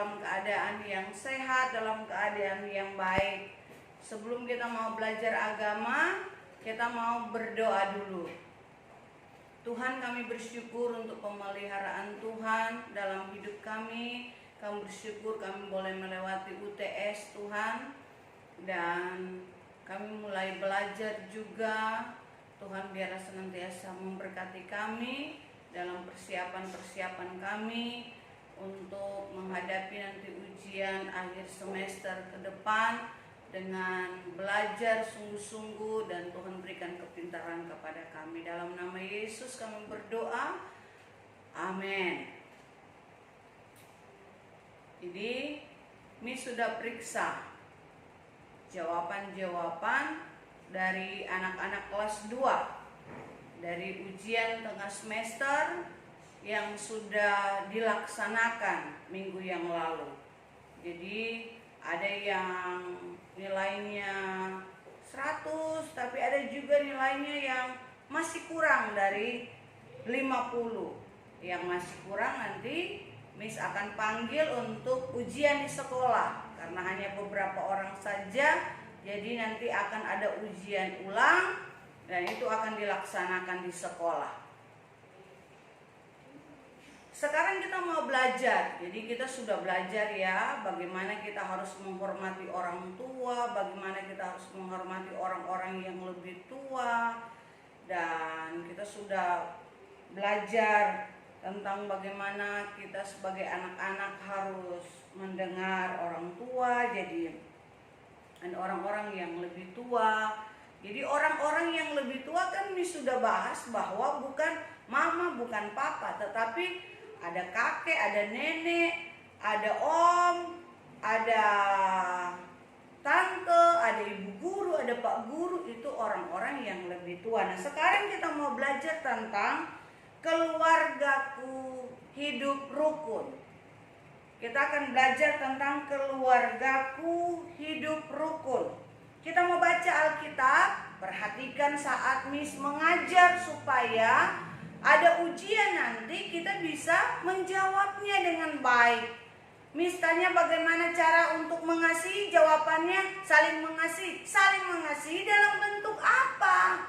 dalam keadaan yang sehat, dalam keadaan yang baik. Sebelum kita mau belajar agama, kita mau berdoa dulu. Tuhan, kami bersyukur untuk pemeliharaan Tuhan dalam hidup kami. Kami bersyukur kami boleh melewati UTS Tuhan. Dan kami mulai belajar juga. Tuhan biarlah senantiasa memberkati kami dalam persiapan-persiapan kami untuk menghadapi nanti ujian akhir semester ke depan dengan belajar sungguh-sungguh, dan Tuhan berikan kepintaran kepada kami. Dalam nama Yesus kami berdoa. Amin. Jadi, Miss sudah periksa jawaban-jawaban dari anak-anak kelas 2 dari ujian tengah semester yang sudah dilaksanakan minggu yang lalu. Jadi ada yang nilainya 100, tapi ada juga nilainya yang masih kurang dari 50. Yang masih kurang nanti Miss akan panggil untuk ujian di sekolah, karena hanya beberapa orang saja. Jadi nanti akan ada ujian ulang dan itu akan dilaksanakan di sekolah. Sekarang kita mau belajar. Jadi kita sudah belajar ya, bagaimana kita harus menghormati orang tua, bagaimana kita harus menghormati orang-orang yang lebih tua. Dan kita sudah belajar tentang bagaimana kita sebagai anak-anak harus mendengar orang tua, jadi dan orang-orang yang lebih tua. Jadi orang-orang yang lebih tua kan Miss sudah bahas bahwa bukan mama, bukan papa, tetapi ada kakek, ada nenek, ada om, ada tante, ada ibu guru, ada pak guru. Itu orang-orang yang lebih tua. Nah, sekarang kita mau belajar tentang keluargaku hidup rukun. Kita akan belajar tentang keluargaku hidup rukun. Kita mau baca Alkitab. Perhatikan saat Miss mengajar supaya ada ujian nanti kita bisa menjawabnya dengan baik. Miss tanya bagaimana cara untuk mengasihi, jawabannya saling mengasihi. Saling mengasihi dalam bentuk apa?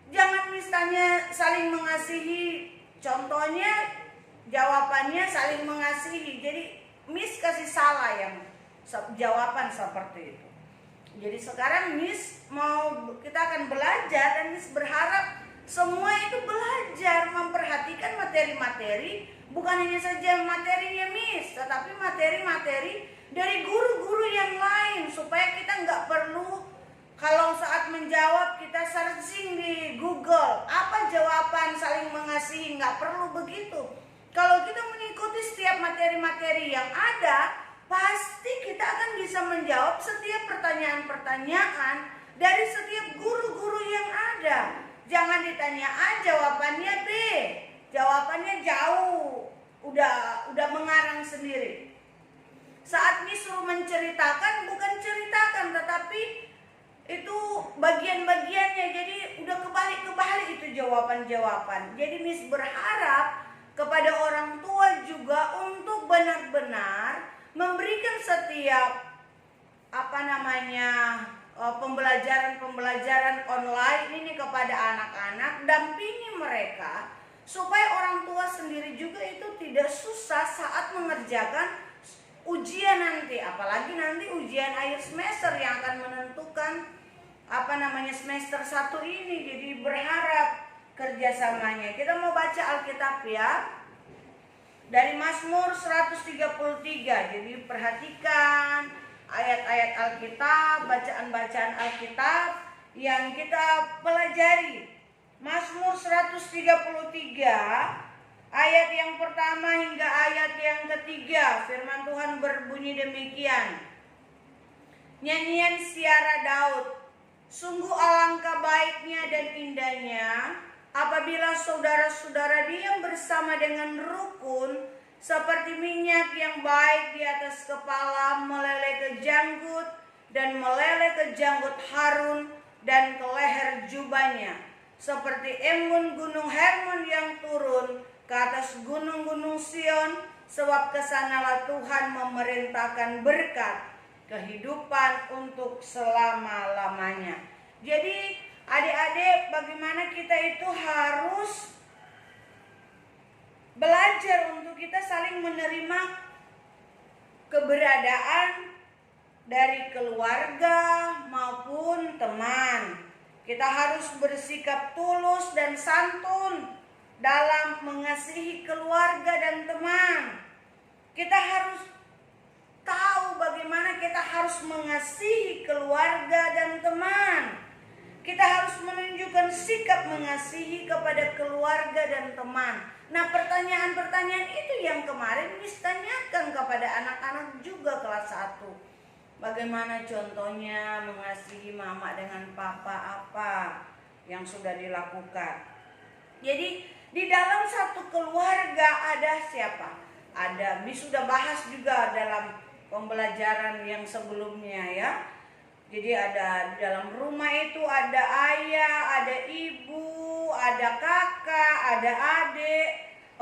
Jangan Miss tanya saling mengasihi, contohnya jawabannya saling mengasihi. Jadi Miss kasih salah yang jawaban seperti itu. Jadi sekarang Miss kita akan belajar, dan Miss berharap semua itu belajar memperhatikan materi-materi, bukan hanya saja materinya Miss, tetapi materi-materi dari guru-guru yang lain, supaya kita nggak perlu kalau saat menjawab kita searching di Google apa jawaban saling mengasihi. Nggak perlu begitu. Kalau kita mengikuti setiap materi-materi yang ada, pasti kita akan bisa menjawab setiap pertanyaan-pertanyaan dari setiap guru-guru yang ada. Jangan ditanya A, jawabannya B, jawabannya jauh, udah mengarang sendiri. Saat Miss suruh menceritakan, bukan ceritakan, tetapi itu bagian-bagiannya. Jadi udah kebalik-kebalik itu jawaban-jawaban. Jadi Miss berharap kepada orang tua juga untuk benar-benar memberikan setiap pembelajaran online ini kepada anak-anak, dampingi mereka supaya orang tua sendiri juga itu tidak susah saat mengerjakan ujian nanti, apalagi nanti ujian akhir semester yang akan menentukan semester 1 ini. Jadi berharap kerjasamanya. Kita mau baca Alkitab ya, dari Mazmur 133. Jadi perhatikan ayat-ayat Alkitab, bacaan-bacaan Alkitab yang kita pelajari. Mazmur 133 ayat yang pertama hingga ayat yang ketiga. Firman Tuhan berbunyi demikian. Nyanyian Siara Daud. Sungguh alangkah baiknya dan indahnya apabila saudara-saudara diam bersama dengan rukun, seperti minyak yang baik di atas kepala meleleh ke janggut dan meleleh ke janggut Harun dan ke leher jubahnya, seperti embun gunung Hermon yang turun ke atas gunung-gunung Sion, sebab kesanalah Tuhan memerintahkan berkat kehidupan untuk selama-lamanya. Jadi adik-adik, bagaimana kita itu harus belajar untuk kita saling menerima keberadaan dari keluarga maupun teman. Kita harus bersikap tulus dan santun dalam mengasihi keluarga dan teman. Kita harus tahu bagaimana kita harus mengasihi keluarga dan teman. Kita harus menunjukkan sikap mengasihi kepada keluarga dan teman. Nah, pertanyaan-pertanyaan itu yang kemarin Miss tanyakan kepada anak-anak juga kelas 1. Bagaimana contohnya mengasihi mama dengan papa, apa yang sudah dilakukan? Jadi di dalam satu keluarga ada siapa? Ada, Miss sudah bahas juga dalam pembelajaran yang sebelumnya ya. Jadi ada dalam rumah itu ada ayah, ada ibu, ada kakak, ada adik,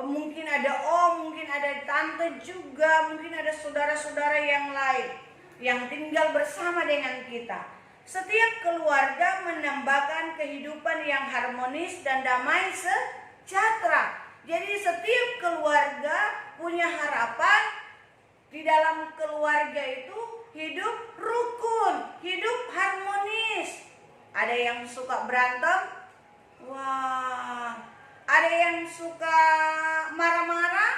mungkin ada om, mungkin ada tante juga, mungkin ada saudara-saudara yang lain yang tinggal bersama dengan kita. Setiap keluarga menambahkan kehidupan yang harmonis dan damai sejahtera. Jadi setiap keluarga punya harapan di dalam keluarga itu hidup rukun, hidup harmonis. Ada yang suka berantem? Wah, ada yang suka marah-marah?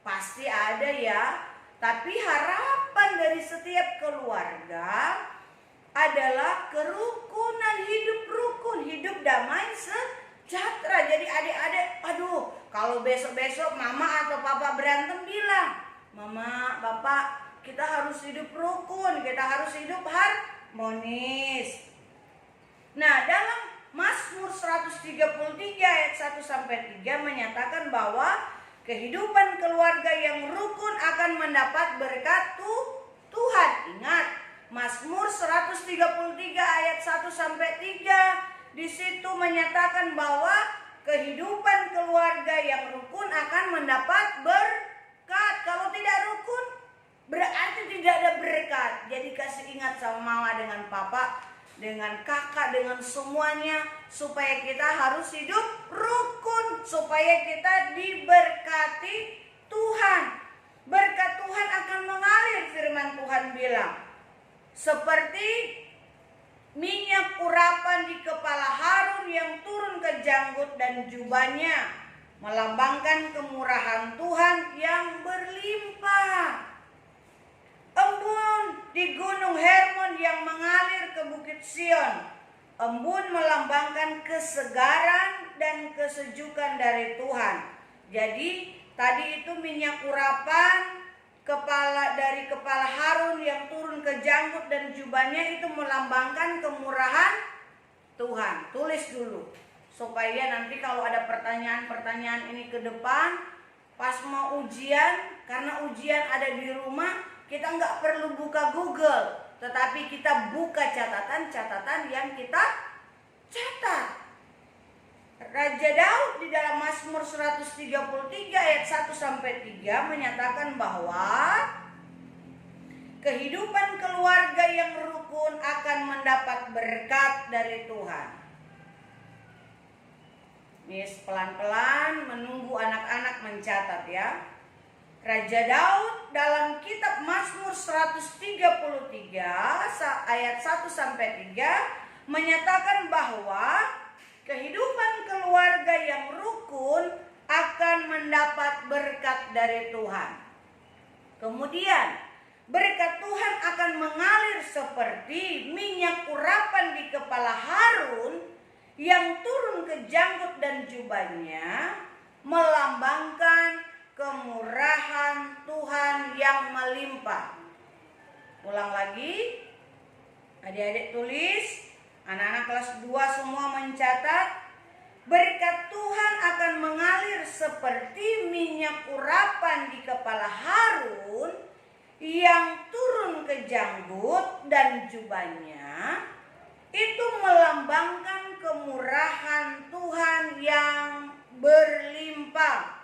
Pasti ada ya. Tapi harapan dari setiap keluarga adalah kerukunan, hidup rukun, hidup damai sejahtera. Jadi adik-adik, aduh, kalau besok-besok mama atau papa berantem bilang, mama, bapak, kita harus hidup rukun, kita harus hidup harmonis. Nah, dalam Mazmur 133 ayat 1-3 menyatakan bahwa kehidupan keluarga yang rukun akan mendapat berkat Tuhan. Ingat, Mazmur 133 ayat 1-3 di situ menyatakan bahwa kehidupan keluarga yang rukun akan mendapat berkat. Kalau tidak rukun berarti tidak ada berkat. Jadi kasih ingat sama mama dengan papa, dengan kakak, dengan semuanya, supaya kita harus hidup rukun, supaya kita diberkati Tuhan. Berkat Tuhan akan mengalir, firman Tuhan bilang, seperti minyak urapan di kepala Harun yang turun ke janggut dan jubahnya, melambangkan kemurahan Tuhan yang berlimpah. Embun di gunung Hermon yang mengalir ke bukit Sion. Embun melambangkan kesegaran dan kesejukan dari Tuhan. Jadi tadi itu minyak urapan dari kepala Harun yang turun ke janggut dan jubahnya itu melambangkan kemurahan Tuhan. Tulis dulu supaya nanti kalau ada pertanyaan-pertanyaan ini ke depan pas mau ujian, karena ujian ada di rumah, kita nggak perlu buka Google, tetapi kita buka catatan-catatan yang kita catat. Raja Daud di dalam Mazmur 133 ayat 1-3 menyatakan bahwa kehidupan keluarga yang rukun akan mendapat berkat dari Tuhan. Miss pelan-pelan menunggu anak-anak mencatat ya. Raja Daud dalam kitab Mazmur 133 ayat 1-3 menyatakan bahwa kehidupan keluarga yang rukun akan mendapat berkat dari Tuhan. Kemudian berkat Tuhan akan mengalir seperti minyak urapan di kepala Harun yang turun ke janggut dan jubahnya, melambangkan kemurahan Tuhan yang melimpah. Ulang lagi, adik-adik tulis, anak-anak kelas 2 semua mencatat, berkat Tuhan akan mengalir seperti minyak urapan di kepala Harun yang turun ke janggut dan jubahnya, itu melambangkan kemurahan Tuhan yang berlimpah.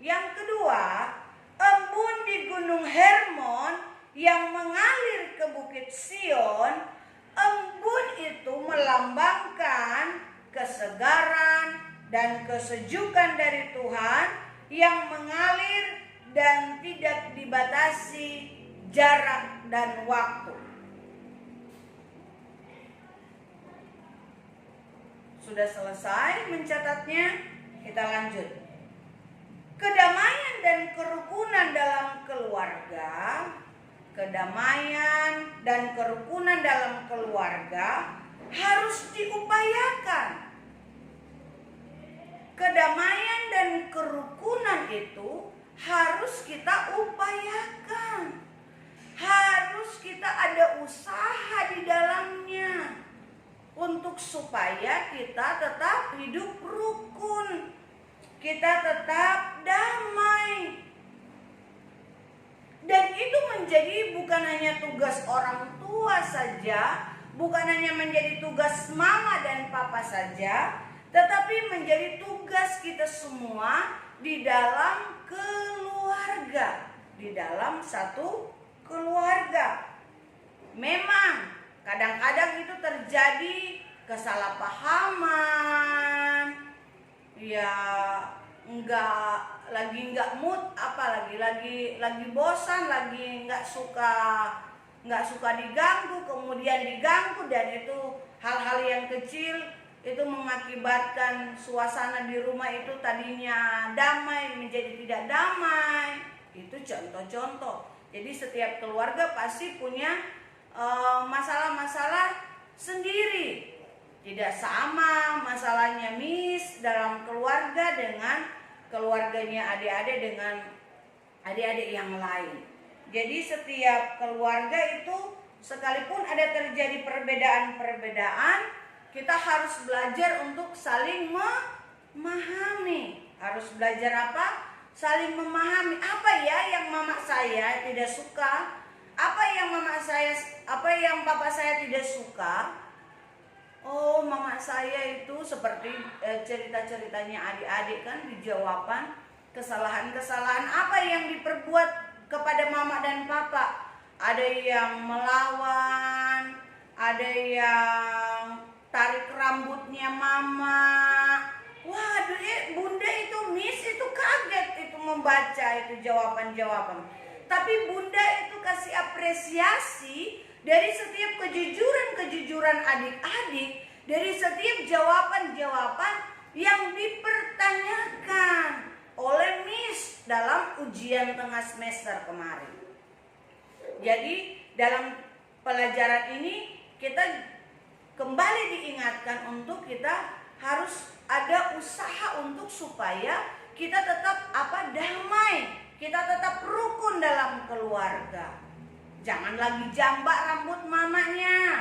Yang kedua, embun di Gunung Hermon yang mengalir ke Bukit Sion. Embun itu melambangkan kesegaran dan kesejukan dari Tuhan yang mengalir dan tidak dibatasi jarak dan waktu. Sudah selesai mencatatnya? Kita lanjut. Kedamaian dan kerukunan dalam keluarga. Kedamaian dan kerukunan dalam keluarga harus diupayakan. Kedamaian dan kerukunan itu harus kita upayakan. Harus kita ada usaha di dalamnya untuk supaya kita tetap hidup rukun. Kita tetap damai. Dan itu menjadi bukan hanya tugas orang tua saja, bukan hanya menjadi tugas mama dan papa saja, tetapi menjadi tugas kita semua di dalam keluarga, di dalam satu keluarga. Memang kadang-kadang itu terjadi kesalahpahaman, ya nggak mood, apalagi lagi bosan, lagi nggak suka diganggu, kemudian diganggu, dan itu hal-hal yang kecil itu mengakibatkan suasana di rumah itu tadinya damai menjadi tidak damai. Itu contoh-contoh. Jadi setiap keluarga pasti punya masalah-masalah sendiri. Tidak sama masalahnya Miss dalam keluarga dengan keluarganya adik-adik dengan adik-adik yang lain. Jadi setiap keluarga itu sekalipun ada terjadi perbedaan-perbedaan, kita harus belajar untuk saling memahami. Harus belajar apa? Saling memahami. Apa ya yang mama saya tidak suka? Apa yang papa saya tidak suka? Oh, mama saya itu seperti cerita-ceritanya adik-adik kan di jawaban kesalahan-kesalahan apa yang diperbuat kepada mama dan papa. Ada yang melawan, ada yang tarik rambutnya mama. Waduh, bunda itu Miss itu kaget itu membaca itu jawaban-jawaban. Tapi bunda itu kasih apresiasi dari setiap kejujuran adik-adik, dari setiap jawaban-jawaban yang dipertanyakan oleh Miss dalam ujian tengah semester kemarin. Jadi dalam pelajaran ini kita kembali diingatkan untuk kita harus ada usaha untuk supaya kita tetap damai, kita tetap rukun dalam keluarga. Jangan lagi jambak rambut mamanya.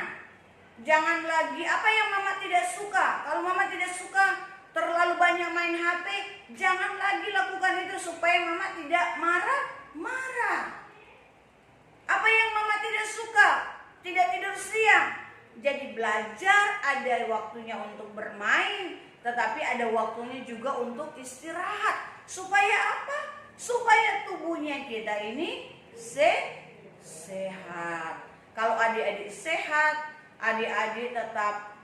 Jangan lagi apa yang mama tidak suka. Kalau mama tidak suka terlalu banyak main HP, jangan lagi lakukan itu supaya mama tidak marah. Apa yang mama tidak suka? Tidak tidur siang. Jadi belajar ada waktunya untuk bermain, tetapi ada waktunya juga untuk istirahat. Supaya apa? Supaya tubuhnya kita ini sehat. Kalau adik-adik sehat, adik-adik tetap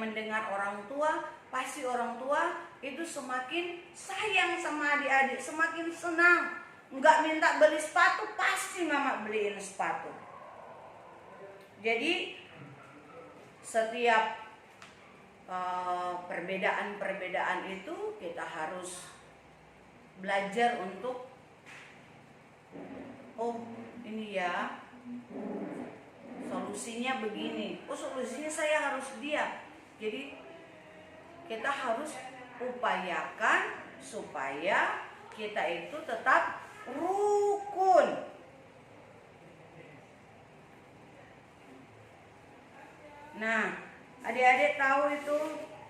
mendengar orang tua, pasti orang tua itu semakin sayang sama adik-adik, semakin senang. Enggak minta beli sepatu, pasti mama beliin sepatu. Jadi setiap perbedaan-perbedaan itu kita harus belajar untuk ini ya solusinya begini. Solusinya saya harus diam. Jadi kita harus upayakan supaya kita itu tetap rukun. Nah, adik-adik tahu itu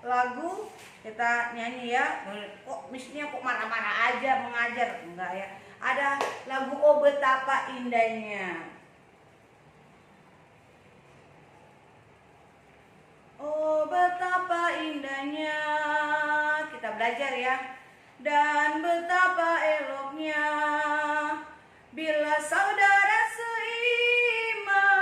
lagu kita nyanyi ya. Kok misalnya kok marah-marah aja mengajar? Enggak ya. Ada lagu Oh Betapa Indahnya. Oh betapa indahnya. Kita belajar ya. Dan betapa eloknya bila saudara seiman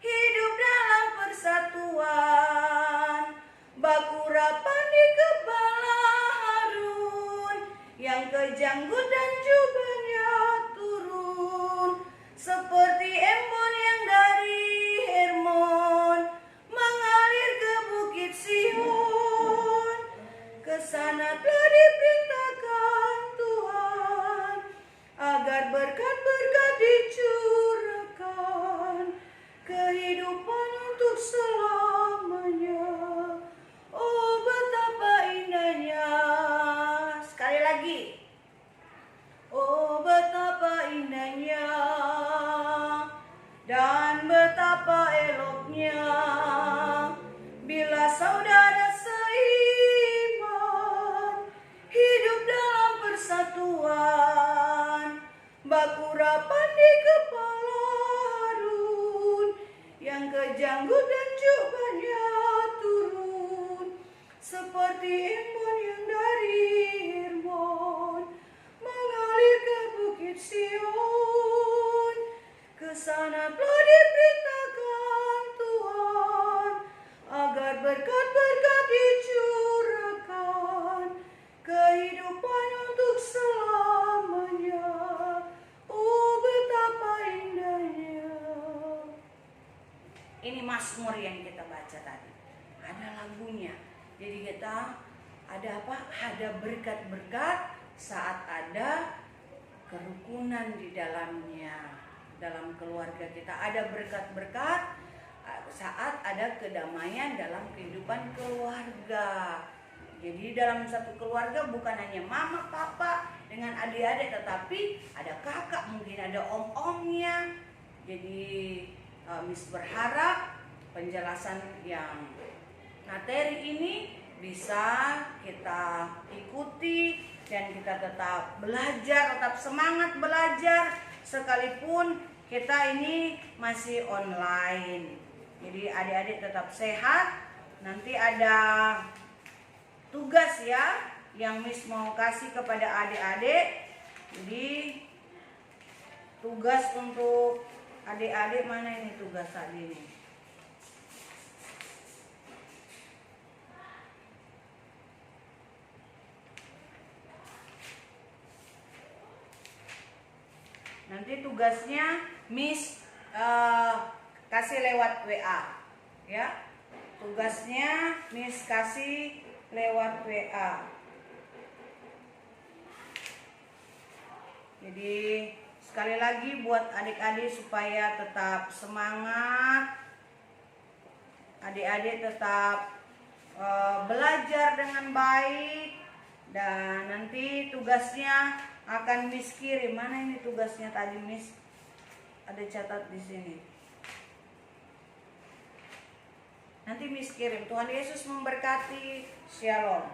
hidup dalam persatuan, baku rapan di kepala Harun, yang kejanggut dan jubahnya turun, seperti embun yang dari Hermon mengalir ke Bukit Sion. Kesana telah diperintahkan Tuhan agar berkat-berkat dicurahkan, kehidupan untuk selamanya. Oh, betapa indahnya. Sekali lagi. Oh, betapa indahnya dan betapa eloknya bila saudara seiman hidup dalam persatuan, baku rapan di kepala Harun, yang kejanggut dan jubahnya turun, seperti embun yang dari Hermon mengalir ke Bukit Sion. Kesana telah diperintahkan Tuhan agar berkat-berkat dicurahkan, kehidupan untuk selamanya. Oh, betapa indahnya. Ini Mazmur yang kita baca tadi. Ada lagunya. Jadi kita ada apa? Ada berkat-berkat saat ada kerukunan di dalamnya. Dalam keluarga kita ada berkat-berkat saat ada kedamaian dalam kehidupan keluarga. Jadi dalam satu keluarga bukan hanya mama, papa dengan adik-adik, tetapi ada kakak, mungkin ada om-omnya. Jadi Miss berharap penjelasan yang materi ini bisa kita ikuti dan kita tetap belajar, tetap semangat belajar sekalipun kita ini masih online. Jadi adik-adik tetap sehat. Nanti ada tugas ya yang Miss mau kasih kepada adik-adik. Jadi tugas untuk adik-adik, mana ini tugas tadi ini? Nanti tugasnya Miss kasih lewat WA ya. Tugasnya Miss kasih lewat WA. Jadi sekali lagi buat adik-adik supaya tetap semangat, adik-adik tetap belajar dengan baik, dan nanti tugasnya akan Miss kirim. Mana ini tugasnya tadi Miss? Ada catat di sini. Nanti Miss kirim. Tuhan Yesus memberkati. Shalom.